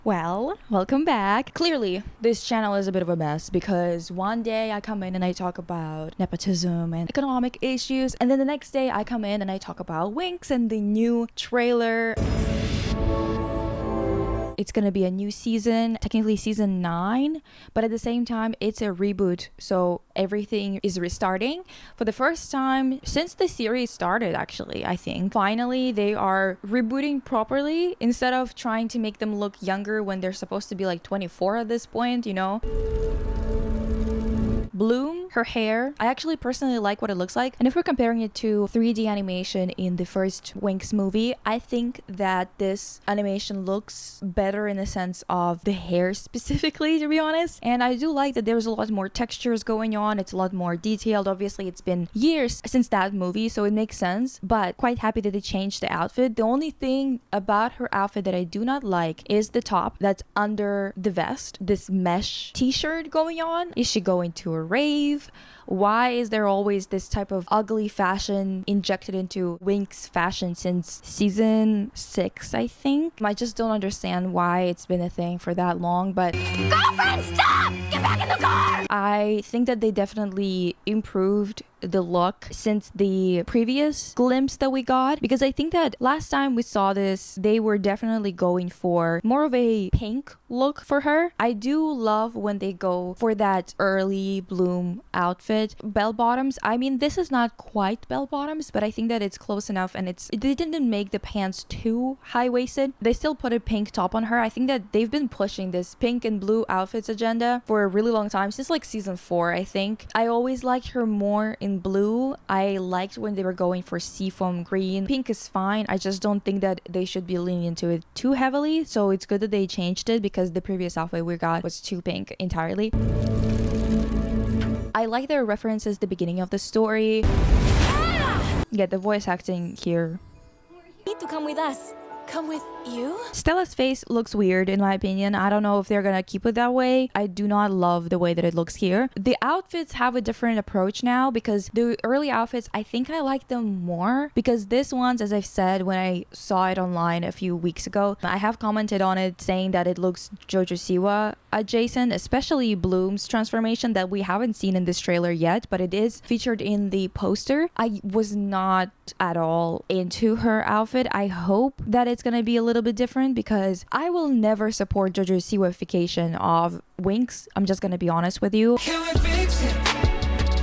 Well, welcome back. Clearly, this channel is a bit of a mess because one day I come in and I talk about nepotism and economic issues, and then the next day I come in and I talk about Winx and the new trailer. It's gonna be a new season, technically season 9, but at the same time it's a reboot, so everything is restarting for the first time since the series started. Actually, I think finally they are rebooting properly instead of trying to make them look younger when they're supposed to be like 24 at this point, you know. Bloom, her hair, I actually personally like what it looks like, and if we're comparing it to 3D animation in the first Winx movie, I think that this animation looks better in the sense of the hair specifically, to be honest. And I do like that there's a lot more textures going on, it's a lot more detailed. Obviously it's been years since that movie, so it makes sense, but quite happy that they changed the outfit. The only thing about her outfit that I do not like is the top that's under the vest, this mesh t-shirt going on. Is she going to a rave? Why is there always this type of ugly fashion injected into Winx fashion since season 6, I think? I just don't understand why it's been a thing for that long, but girlfriend, stop! Get back in the car! I think that they definitely improved the look since the previous glimpse that we got, because I think that last time we saw this they were definitely going for more of a pink look for her. I do love when they go for that early Bloom outfit. Bell bottoms, I mean, this is not quite bell bottoms, but I think that it's close enough, and they didn't make the pants too high-waisted. They still put a pink top on her. I think that they've been pushing this pink and blue outfits agenda for a really long time, since like season 4, I think. I always liked her more in blue. I liked when they were going for seafoam green. Pink is fine. I just don't think that they should be leaning into it too heavily, so it's good that they changed it, because the previous outfit we got was too pink entirely. I like their references at the beginning of the story. Yeah, the voice acting here. You need to come with us. Come with you? Stella's face looks weird in my opinion. I don't know if they're gonna keep it that way. I do not love the way that it looks here. The outfits have a different approach now, because the early outfits, I think I like them more, because this one's, as I've said when I saw it online a few weeks ago, I have commented on it saying that it looks JoJo Siwa adjacent, especially Bloom's transformation that we haven't seen in this trailer yet, but it is featured in the poster. I was not at all into her outfit. I hope that it's gonna be a little bit different, because I will never support JoJo Siwa-ification of Winx. I'm just gonna be honest with you. Can we fix it?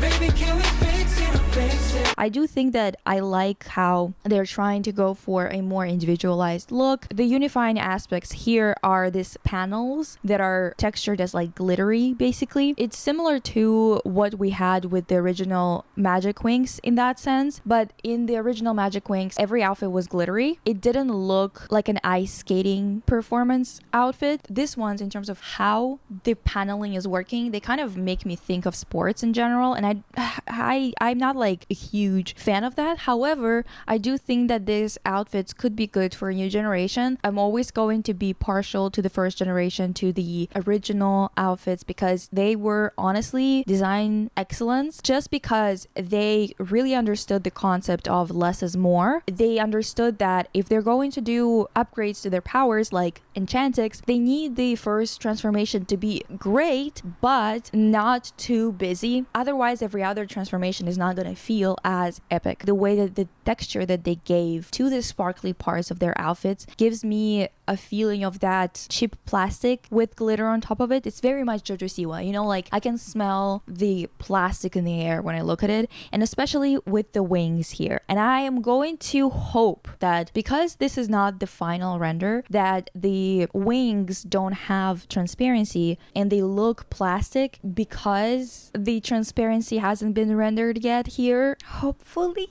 Baby, can we fix it or fix it? I do think that I like how they're trying to go for a more individualized look. The unifying aspects here are these panels that are textured as like glittery, basically. It's similar to what we had with the original Magic Winx in that sense, but in the original Magic Winx, every outfit was glittery. It didn't look like an ice skating performance outfit. This one's, in terms of how the paneling is working, they kind of make me think of sports in general, and I'm not like a huge fan of that. However, I do think that these outfits could be good for a new generation. I'm always going to be partial to the first generation, to the original outfits, because they were honestly design excellence, just because they really understood the concept of less is more. They understood that if they're going to do upgrades to their powers like Enchantix, they need the first transformation to be great but not too busy. Otherwise, every other transformation is not going to feel as epic. The way that the texture that they gave to the sparkly parts of their outfits gives me a feeling of that cheap plastic with glitter on top of it. It's very much JoJo Siwa, you know, like I can smell the plastic in the air when I look at it, and especially with the wings here. And I am going to hope that, because this is not the final render, that the wings don't have transparency and they look plastic, because the transparency hasn't been rendered yet here. Hopefully.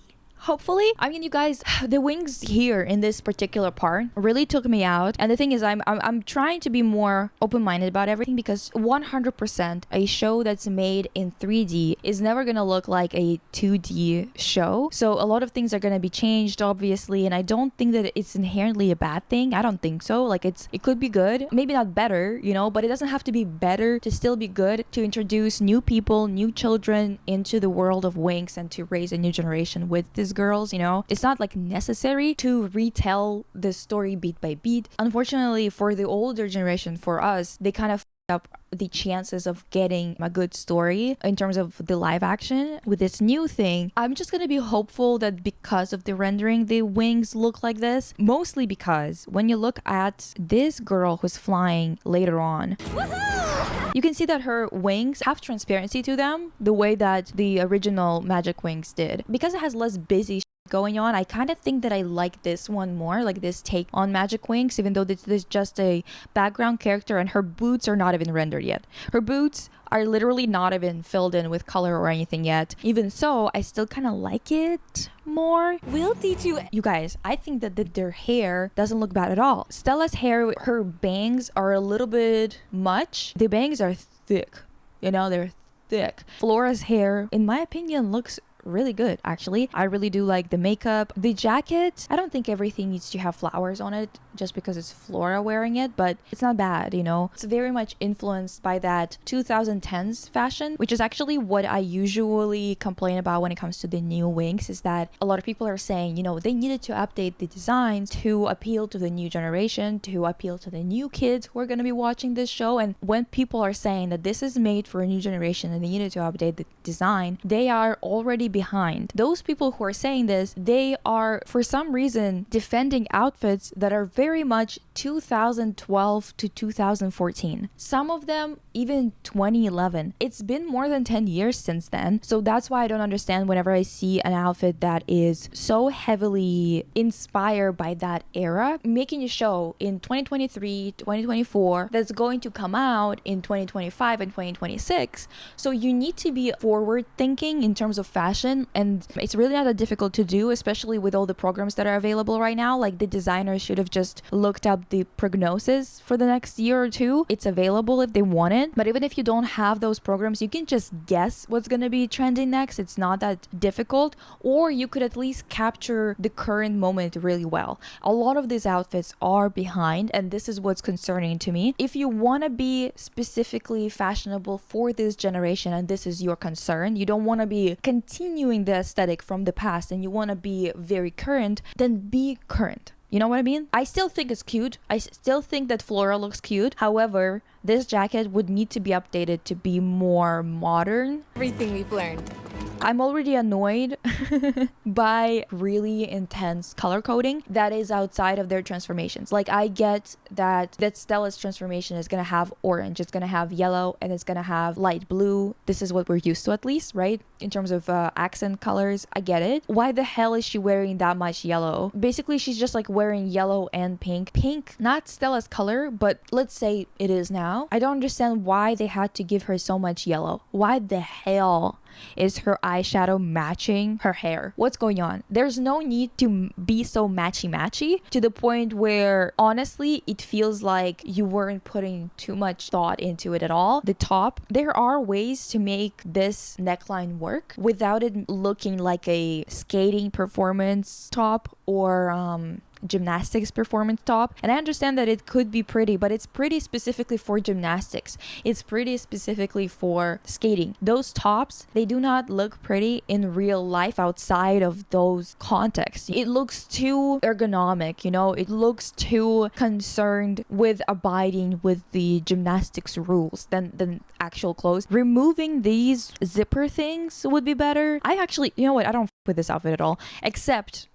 I mean, you guys, the wings here in this particular part really took me out. And the thing is, I'm trying to be more open-minded about everything, because 100% a show that's made in 3D is never gonna look like a 2D show. So a lot of things are gonna be changed, obviously, and I don't think that it's inherently a bad thing. I don't think so. Like, it could be good, maybe not better, you know, but it doesn't have to be better to still be good, to introduce new people, new children into the world of Winx, and to raise a new generation with this these girls, you know? It's not like necessary to retell the story beat by beat. Unfortunately, for the older generation, for us, they kind of up the chances of getting a good story in terms of the live action. With this new thing, I'm just gonna be hopeful that because of the rendering, the wings look like this. Mostly because when you look at this girl who's flying later on, you can see that her wings have transparency to them the way that the original Magic Wings did. Because it has less busy going on, I kind of think that I like this one more, like this take on Magic Wings, even though this is just a background character and her boots are not even rendered yet. Her boots are literally not even filled in with color or anything yet. Even so, I still kind of like it more. We'll teach you. You guys, I think that their hair doesn't look bad at all. Stella's hair, her bangs are a little bit much. The bangs are thick, you know, they're thick. Flora's hair, in my opinion, looks really good. Actually, I really do like the makeup. The jacket, I don't think everything needs to have flowers on it just because it's Flora wearing it, but it's not bad, you know. It's very much influenced by that 2010s fashion, which is actually what I usually complain about when it comes to the new Winx, is that a lot of people are saying, you know, they needed to update the designs to appeal to the new generation, to appeal to the new kids who are going to be watching this show. And when people are saying that this is made for a new generation and they needed to update the design, they are already behind. Those people who are saying this, they are for some reason defending outfits that are very much 2012 to 2014. Some of them even 2011. It's been more than 10 years since then. So that's why I don't understand whenever I see an outfit that is so heavily inspired by that era, making a show in 2023, 2024 that's going to come out in 2025 and 2026. So you need to be forward thinking in terms of fashion, and it's really not that difficult to do, especially with all the programs that are available right now. Like, the designers should have just looked up the prognosis for the next year or two. It's available if they want it, but even if you don't have those programs, you can just guess what's going to be trending next. It's not that difficult, or you could at least capture the current moment really well. A lot of these outfits are behind, and this is what's concerning to me. If you want to be specifically fashionable for this generation and this is your concern, you don't want to be continuing the aesthetic from the past and you want to be very current, then be current. You know what I mean? I still think it's cute. I still think that Flora looks cute. However, this jacket would need to be updated to be more modern. Everything we've learned. I'm already annoyed by really intense color coding that is outside of their transformations. Like, I get that Stella's transformation is going to have orange, it's going to have yellow, and it's going to have light blue. This is what we're used to, at least, right? In terms of accent colors, I get it. Why the hell is she wearing that much yellow? Basically, she's just like wearing yellow and pink. Pink, not Stella's color, but let's say it is now. I don't understand why they had to give her so much yellow. Why the hell is her eyeshadow matching her hair? What's going on? There's no need to be so matchy to the point where honestly it feels like you weren't putting too much thought into it at all. The top, there are ways to make this neckline work without it looking like a skating performance top or gymnastics performance top. And I understand that it could be pretty, but it's pretty specifically for gymnastics. It's pretty specifically for skating. Those tops, they do not look pretty in real life outside of those contexts. It looks too ergonomic, you know? It looks too concerned with abiding with the gymnastics rules than actual clothes. Removing these zipper things would be better. I actually, you know what? I don't with this outfit at all, except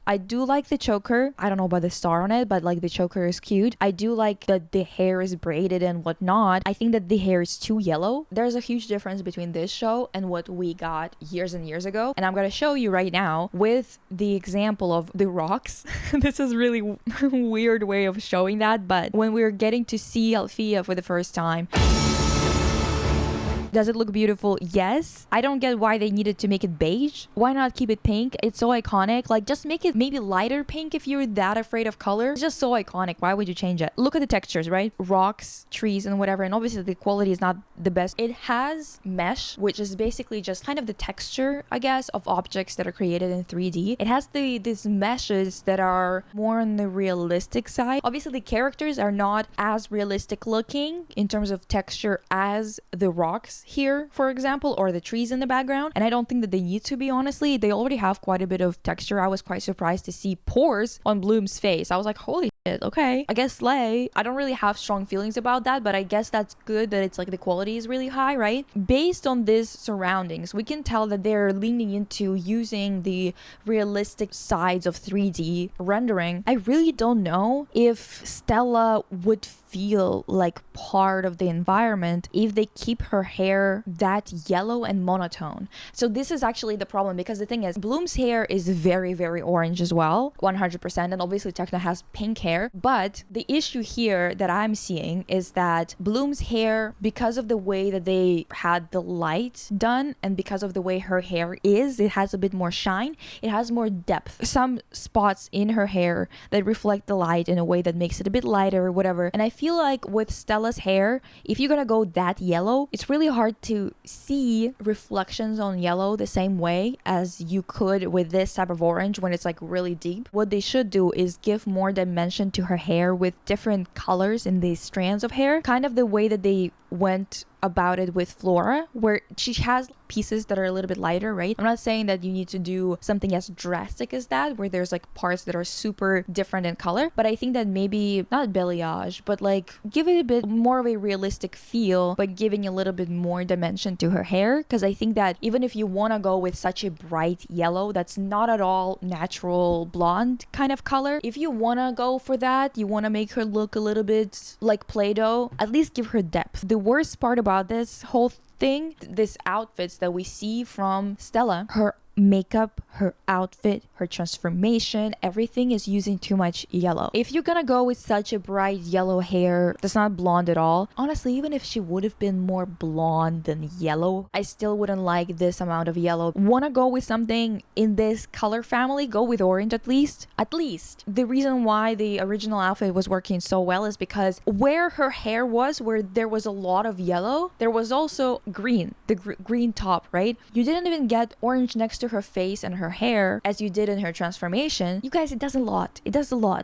I do like the choker. I don't know about the star on it, but like the choker is cute. I do like that the hair is braided and whatnot. I think that the hair is too yellow. There's a huge difference between this show and what we got years and years ago, and I'm gonna show you right now with the example of the rocks. This is really weird way of showing that, but when we're getting to see Althea for the first time, does it look beautiful? Yes. I don't get why they needed to make it beige. Why not keep it pink? It's so iconic. Like, just make it maybe lighter pink if you're that afraid of color. It's just so iconic. Why would you change it? Look at the textures, right? Rocks, trees, and whatever. And obviously the quality is not the best. It has mesh, which is basically just kind of the texture, I guess, of objects that are created in 3D. It has these meshes that are more on the realistic side. Obviously the characters are not as realistic looking in terms of texture as the rocks rocks here, for example, or the trees in the background. And I don't think that they need to be, honestly. They already have quite a bit of texture. I was quite surprised to see pores on Bloom's face. I was like, holy shit, okay. I guess slay. I don't really have strong feelings about that, but I guess that's good that it's like the quality is really high, right? Based on these surroundings, we can tell that they're leaning into using the realistic sides of 3D rendering. I really don't know if Stella would feel like part of the environment if they keep her hair that yellow and monotone. So this is actually the problem, because the thing is, Bloom's hair is very, very orange as well, 100%, and obviously Tekna has pink hair. But the issue here that I'm seeing is that Bloom's hair, because of the way that they had the light done and because of the way her hair is, it has a bit more shine, it has more depth, some spots in her hair that reflect the light in a way that makes it a bit lighter or whatever. And I feel like with Stella's hair, if you're gonna go that yellow, it's really hard to see reflections on yellow the same way as you could with this type of orange when it's like really deep. What they should do is give more dimension to her hair with different colors in these strands of hair, kind of the way that they went about it with Flora, where she has pieces that are a little bit lighter, right? I'm not saying that you need to do something as drastic as that, where there's like parts that are super different in color, but I think that maybe not balayage, but like give it a bit more of a realistic feel, but giving a little bit more dimension to her hair. Because I think that even if you want to go with such a bright yellow that's not at all natural blonde kind of color, if you want to go for that, you want to make her look a little bit like Play-Doh, at least give her depth. The worst part about this whole thing, this outfits that we see from Stella, her makeup, her outfit, her transformation, everything is using too much yellow. If you're gonna go with such a bright yellow hair that's not blonde at all, honestly, even if she would have been more blonde than yellow, I still wouldn't like this amount of yellow. Wanna go with something in this color family, go with orange at least. The reason why the original outfit was working so well is because where her hair was, where there was a lot of yellow, there was also green, the green top, right? You didn't even get orange next to her face and her hair as you did in her transformation. You guys, it does a lot.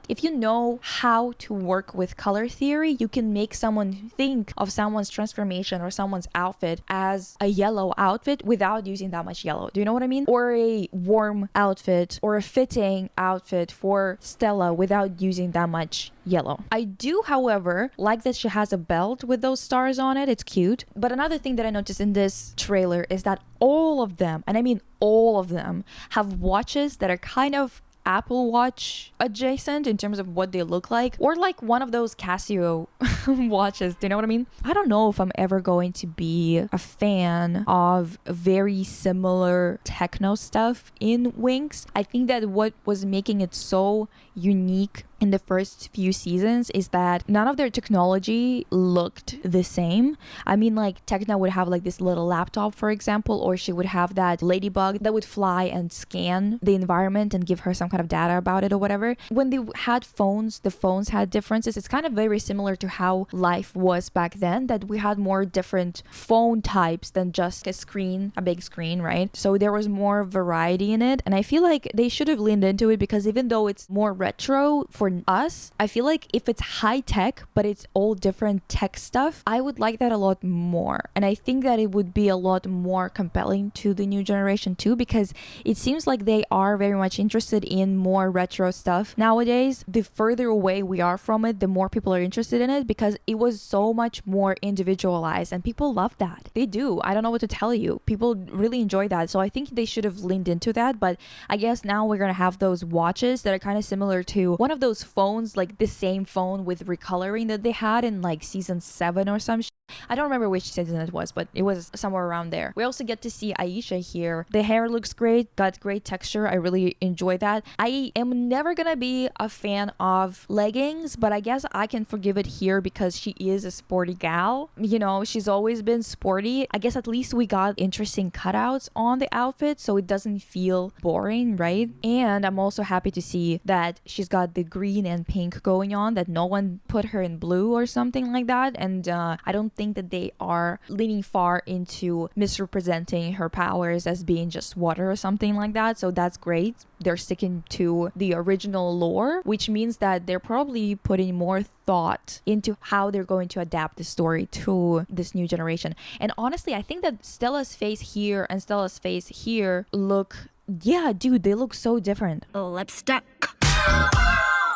If you know how to work with color theory, you can make someone think of someone's transformation or someone's outfit as a yellow outfit without using that much yellow. Do you know what I mean? Or a warm outfit or a fitting outfit for Stella without using that much yellow. I do, however, like that she has a belt with those stars on it. It's cute. But another thing that I noticed in this trailer is that all of them, and I mean all of them, have watches that are kind of Apple Watch adjacent in terms of what they look like, or like one of those Casio watches. Do you know what I mean? I don't know if I'm ever going to be a fan of very similar techno stuff in Winx. I think that what was making it so unique in the first few seasons is that none of their technology looked the same. I mean, like Tekna would have like this little laptop, for example, or she would have that ladybug that would fly and scan the environment and give her some kind of data about it or whatever. When they had phones, the phones had differences. It's kind of very similar to how life was back then, that we had more different phone types than just a big screen, right? So there was more variety in it, and I feel like they should have leaned into it, because even though it's more retro for us, I feel like if it's high tech but it's all different tech stuff, I would like that a lot more. And I think that it would be a lot more compelling to the new generation too, because it seems like they are very much interested in more retro stuff nowadays. The further away we are from it, the more people are interested in it, because it was so much more individualized and people love that. They do. I don't know what to tell you. People really enjoy that. So I think they should have leaned into that. But I guess now we're gonna have those watches that are kind of similar to one of those phones, like the same phone with recoloring that they had in like season 7 or some I don't remember which season it was, but it was somewhere around there. We also get to see Aisha here. The hair looks great, got great texture. I really enjoy that. I am never gonna be a fan of leggings, but I guess I can forgive it here because she is a sporty gal. You know, she's always been sporty. I guess at least we got interesting cutouts on the outfit, so it doesn't feel boring, right? And I'm also happy to see that she's got the green and pink going on, that no one put her in blue or something like that. And I don't think think that they are leaning far into misrepresenting her powers as being just water or something like that. So that's great. They're sticking to the original lore, which means that they're probably putting more thought into how they're going to adapt the story to this new generation. And honestly, I think that Stella's face here and Stella's face here look, yeah, dude, they look so different. Lipstick.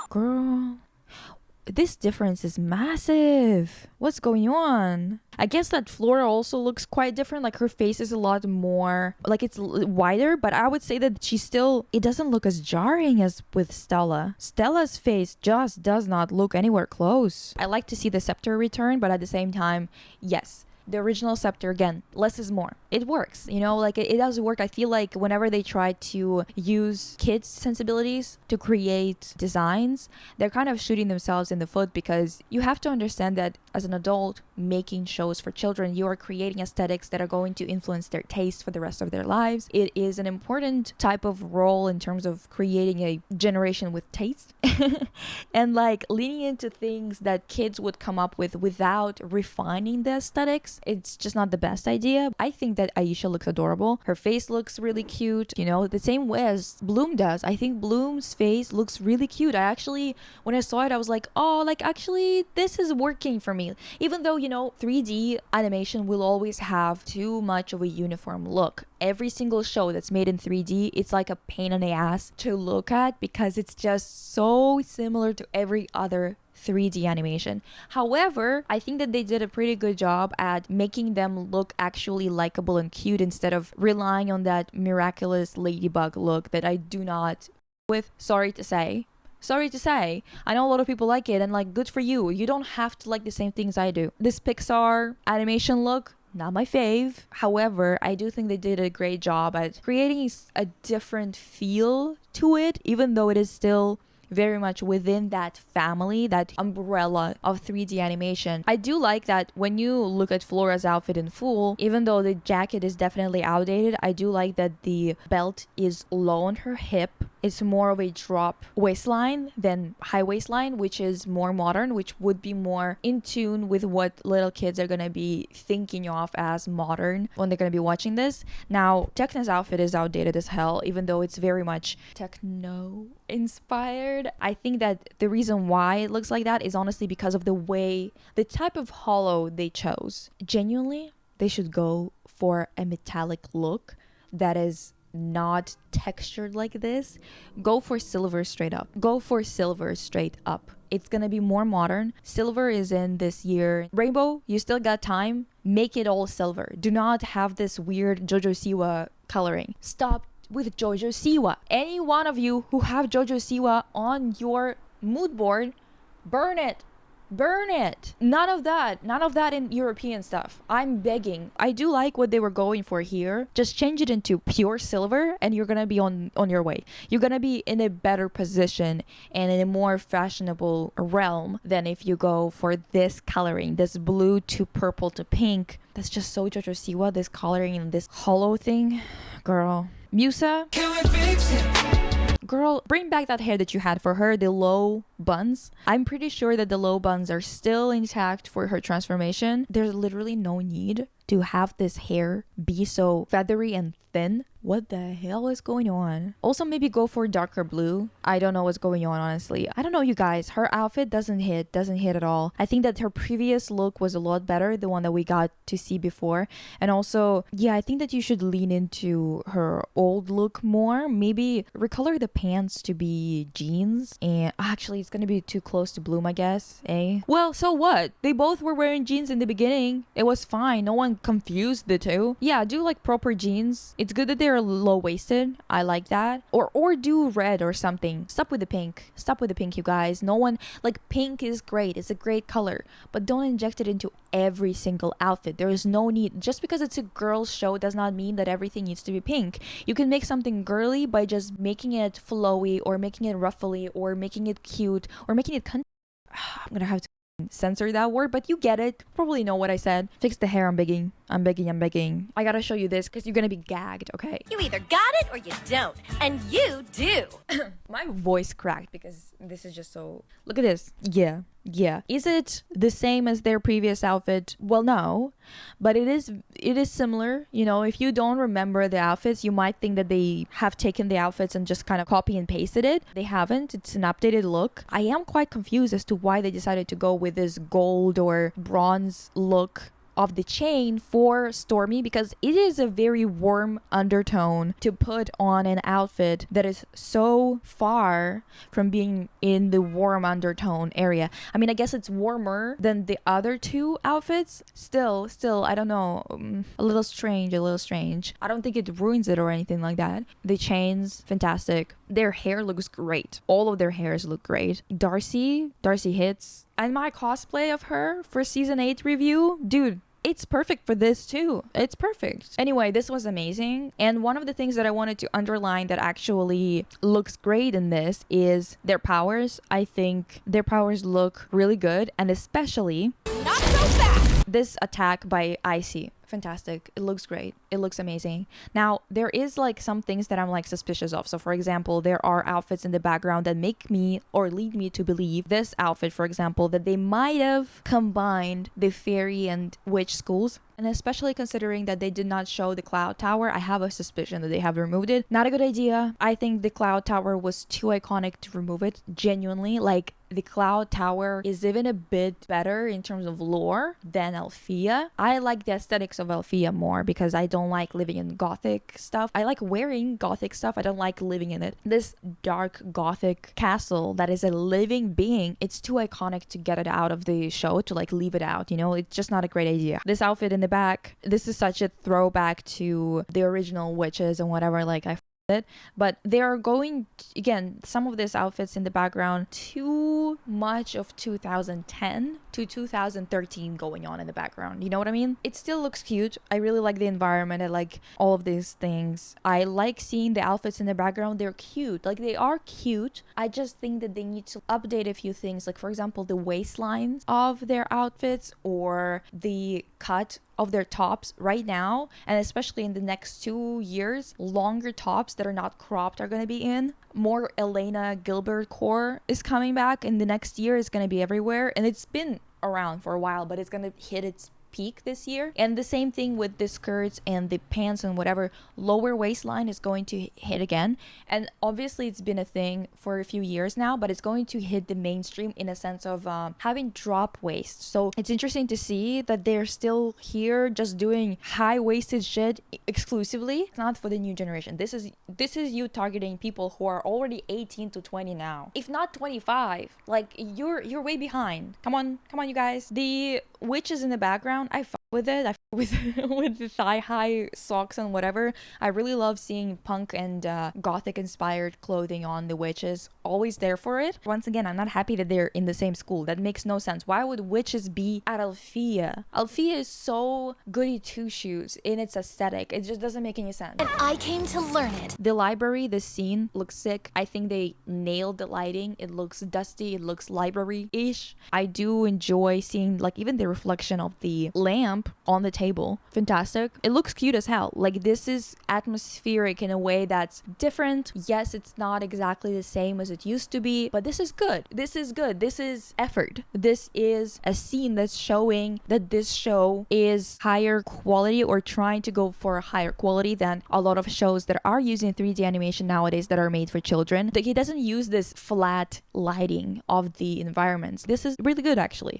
Girl, this difference is massive. What's going on? I guess that Flora also looks quite different. Like her face is a lot more, like it's wider, but I would say that she still, it doesn't look as jarring as with Stella. Stella's face just does not look anywhere close. I like to see the scepter return, but at the same time, yes, the original scepter, again, less is more. It works, you know, like it does work. I feel like whenever they try to use kids' sensibilities to create designs, they're kind of shooting themselves in the foot, because you have to understand that as an adult making shows for children, you are creating aesthetics that are going to influence their taste for the rest of their lives. It is an important type of role in terms of creating a generation with taste and like leaning into things that kids would come up with without refining the aesthetics. It's just not the best idea. I think that Aisha looks adorable. Her face looks really cute, you know, the same way as Bloom does. I think Bloom's face looks really cute. I actually, when I saw it, I was like, oh, like actually this is working for me. Even though, you know, 3D animation will always have too much of a uniform look. Every single show that's made in 3D, it's like a pain in the ass to look at, because it's just so similar to every other 3D animation. However, I think that they did a pretty good job at making them look actually likable and cute, instead of relying on that miraculous ladybug look that I do not with. Sorry to say, I know a lot of people like it, and like, good for you. You don't have to like the same things I do. This Pixar animation look, not my fave. However, I do think they did a great job at creating a different feel to it, even though it is still very much within that family, that umbrella of 3D animation. I do like that when you look at Flora's outfit in full, even though the jacket is definitely outdated, I do like that the belt is low on her hip. It's more of a drop waistline than high waistline, which is more modern, which would be more in tune with what little kids are gonna be thinking of as modern when they're gonna be watching this. Now, Tekna's outfit is outdated as hell, even though it's very much techno inspired. I think that the reason why it looks like that is honestly because of the type of hollow they chose. Genuinely, they should go for a metallic look that is not textured like this. Go for silver straight up. It's gonna be more modern. Silver is in this year. Rainbow, you still got time. Make it all silver. Do not have this weird Jojo Siwa coloring. Stop with Jojo Siwa. Any one of you who have Jojo Siwa on your mood board, burn it. None of that in European stuff. I'm begging. I do like what they were going for here. Just change it into pure silver and you're gonna be on your way. You're gonna be in a better position and in a more fashionable realm than if you go for this coloring, this blue to purple to pink. That's just so Jojo Siwa, this coloring and this hollow thing. Girl. Musa, Can we fix it? girl, bring back that hair that you had for her, the low buns. I'm pretty sure that the low buns are still intact for her transformation. There's literally no need to have this hair be so feathery and thin. What the hell is going on? Also, maybe go for darker blue. I don't know what's going on, honestly. I don't know, you guys. Her outfit doesn't hit at all. I think that her previous look was a lot better, the one that we got to see before. And also, yeah, I think that you should lean into her old look more. Maybe recolor the pants to be jeans. And actually, it's gonna be too close to Bloom, I guess, eh? Well, so what? They both were wearing jeans in the beginning. It was fine. No one confused the two. Yeah, do like proper jeans. It's good that they're low-waisted. I like that. Or do red or something. Stop with the pink, you guys. No one, like, pink is great. It's a great color, but don't inject it into every single outfit. There is no need. Just because it's a girl's show does not mean that everything needs to be pink. You can make something girly by just making it flowy or making it ruffly or making it cute or making it I'm gonna have to censor that word, but you get it. Probably know what I said. Fix the hair. I'm begging. I gotta show you this because you're gonna be gagged, okay? You either got it or you don't. And you do. My voice cracked because this is just so... Look at this. Yeah. Yeah. Is it the same as their previous outfit? Well, no, but it is similar. You know, if you don't remember the outfits, you might think that they have taken the outfits and just kind of copy and pasted it. They haven't. It's an updated look. I am quite confused as to why they decided to go with this gold or bronze look of the chain for Stormy, because it is a very warm undertone to put on an outfit that is so far from being in the warm undertone area. I mean, I guess it's warmer than the other two outfits. Still, I don't know. A little strange. I don't think it ruins it or anything like that. The chains, fantastic. Their hair looks great. All of their hairs look great. Darcy hits. And my cosplay of her for season 8 review, dude, it's perfect for this too. It's perfect. Anyway, this was amazing. And one of the things that I wanted to underline that actually looks great in this is their powers. I think their powers look really good. And especially Not so fast! this attack by Icy. Fantastic. It looks great. It looks amazing. Now, there is like some things that I'm like suspicious of. So for example, there are outfits in the background that make me or lead me to believe this outfit, for example, that they might have combined the fairy and witch schools. And especially considering that they did not show the cloud tower, I have a suspicion that they have removed it. Not a good idea. I think the cloud tower was too iconic to remove it. Genuinely, like the cloud tower is even a bit better in terms of lore than Althea. I like the aesthetics of Althea more because I don't like living in gothic stuff. I like wearing gothic stuff. I don't like living in it. This dark gothic castle that is a living being, it's too iconic to get it out of the show, to like leave it out, you know? It's just not a great idea. This outfit in the back, this is such a throwback to the original witches and whatever, like I it, but they are going again, some of these outfits in the background, too much of 2010 to 2013 going on in the background, you know what I mean? It still looks cute. I really like the environment. I like all of these things. I like seeing the outfits in the background. They're cute, like they are cute. I just think that they need to update a few things, like for example the waistlines of their outfits or the cut of their tops right now, and especially in the next 2 years, longer tops that are not cropped are going to be in. More Elena Gilbert core is coming back in the next year. Is going to be everywhere, and it's been around for a while, but it's going to hit its peak this year. And the same thing with the skirts and the pants and whatever. Lower waistline is going to hit again, and obviously it's been a thing for a few years now, but it's going to hit the mainstream in a sense of having drop waist. So it's interesting to see that they're still here just doing high-waisted shit exclusively. It's not for the new generation. This is you targeting people who are already 18 to 20 now, if not 25. Like you're way behind. Come on you guys. The witches in the background, I fuck with it. I fuck with with the thigh high socks and whatever. I really love seeing punk and gothic inspired clothing on the witches. Always there for it. Once again, I'm not happy that they're in the same school. That makes no sense. Why would witches be at Althea? Althea is so goody two shoes in its aesthetic. It just doesn't make any sense. And I came to learn it. The library, the scene looks sick. I think they nailed the lighting. It looks dusty. It looks library-ish. I do enjoy seeing like even the reflection of the lamp on the table. Fantastic. It looks cute as hell. Like this is atmospheric in a way that's different. Yes, it's not exactly the same as it used to be, but this is good. This is good. This is effort. This is a scene that's showing that this show is higher quality or trying to go for a higher quality than a lot of shows that are using 3D animation nowadays that are made for children. Like it doesn't use this flat lighting of the environments. This is really good actually.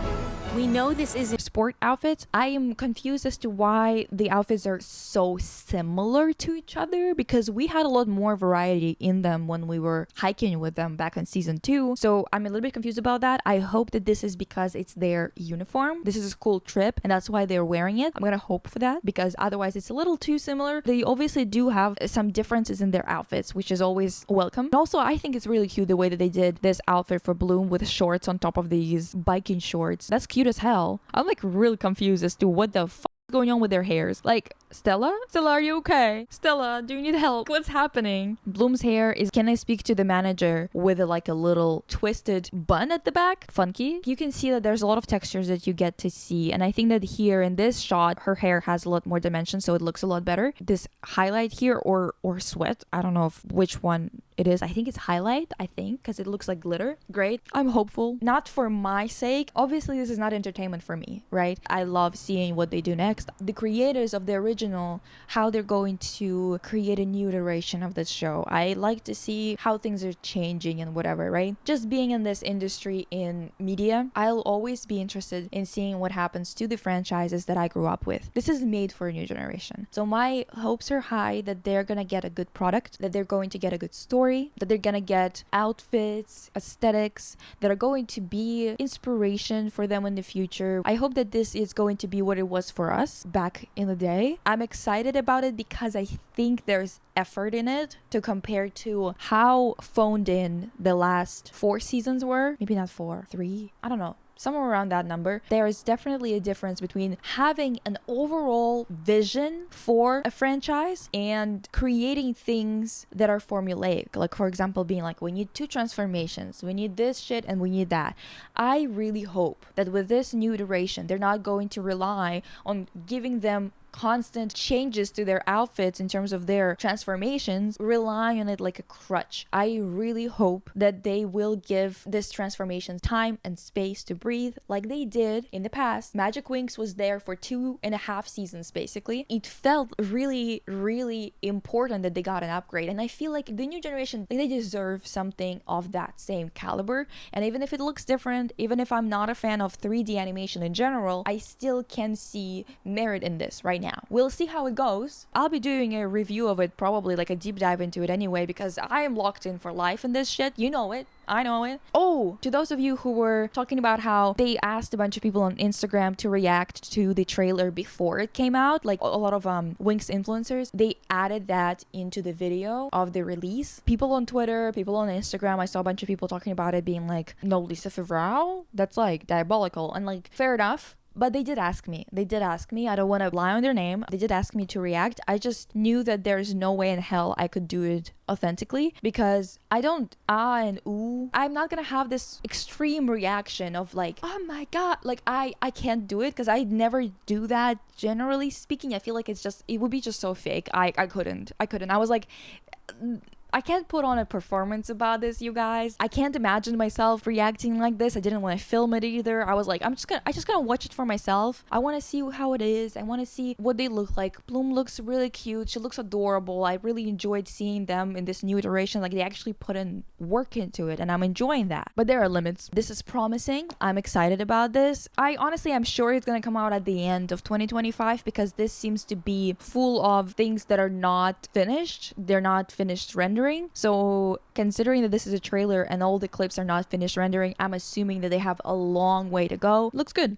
We know this isn't Sport outfits. I am confused as to why the outfits are so similar to each other, because we had a lot more variety in them when we were hiking with them back in season 2. So I'm a little bit confused about that. I hope that this is because it's their uniform. This is a cool trip and that's why they're wearing it. I'm gonna hope for that, because otherwise it's a little too similar. They obviously do have some differences in their outfits, which is always welcome. And also I think it's really cute the way that they did this outfit for Bloom with shorts on top of these biking shorts. That's cute as hell. I'm like really confused as to what the fuck is going on with their hairs. Like, Stella, are you okay? Stella, do you need help? What's happening? Bloom's hair is, can I speak to the manager, with like a little twisted bun at the back? Funky. You can see that there's a lot of textures that you get to see, and I think that here in this shot her hair has a lot more dimension, so it looks a lot better. This highlight here or sweat, I don't know which one it is. I think it's highlight, because it looks like glitter. Great. I'm hopeful. Not for my sake. Obviously, this is not entertainment for me, right? I love seeing what they do next. The creators of the original, how they're going to create a new iteration of this show. I like to see how things are changing and whatever, right? Just being in this industry in media, I'll always be interested in seeing what happens to the franchises that I grew up with. This is made for a new generation. So my hopes are high that they're gonna get a good product, that they're going to get a good story, that they're gonna get outfits, aesthetics that are going to be inspiration for them in the future. I hope that this is going to be what it was for us back in the day. I'm excited about it because I think there's effort in it to compare to how phoned in the last 4 seasons were. Maybe not 4, 3, I don't know, somewhere around that number. There is definitely a difference between having an overall vision for a franchise and creating things that are formulaic. Like, for example, being like, we need 2 transformations, we need this shit, and we need that. I really hope that with this new iteration, they're not going to rely on giving them constant changes to their outfits in terms of their transformations, relying on it like a crutch. I really hope that they will give this transformation time and space to breathe like they did in the past. Magic Winx was there for 2.5 seasons basically. It felt really, really important that they got an upgrade, and I feel like the new generation, like, they deserve something of that same caliber. And even if it looks different, even if I'm not a fan of 3D animation in general, I still can see merit in this right now. We'll see how it goes. I'll be doing a review of it, probably like a deep dive into it anyway, because I am locked in for life in this shit. You know it. I know it. Oh, to those of you who were talking about how they asked a bunch of people on Instagram to react to the trailer before it came out, like a lot of Winx influencers, they added that into the video of the release. People on Twitter, people on Instagram, I saw a bunch of people talking about it being like, no, Lisa Fevral? That's like diabolical. And like, fair enough. But they did ask me. I don't want to lie on their name. They did ask me to react. I just knew that there's no way in hell I could do it authentically, because I don't and ooh. I'm not gonna have this extreme reaction of like, oh my god. Like, I can't do it because I never do that, generally speaking. I feel like it would be just so fake. I couldn't. I was like, I can't put on a performance about this, you guys. I can't imagine myself reacting like this. I didn't want to film it either. I was like, I just gonna watch it for myself. I want to see how it is. I want to see what they look like. Bloom looks really cute. She looks adorable. I really enjoyed seeing them in this new iteration. Like, they actually put in work into it, and I'm enjoying that. But there are limits. This is promising. I'm excited about this. I'm sure it's gonna come out at the end of 2025, because this seems to be full of things that are not finished. They're not finished rendering. So considering that this is a trailer and all the clips are not finished rendering, I'm assuming that they have a long way to go. Looks good.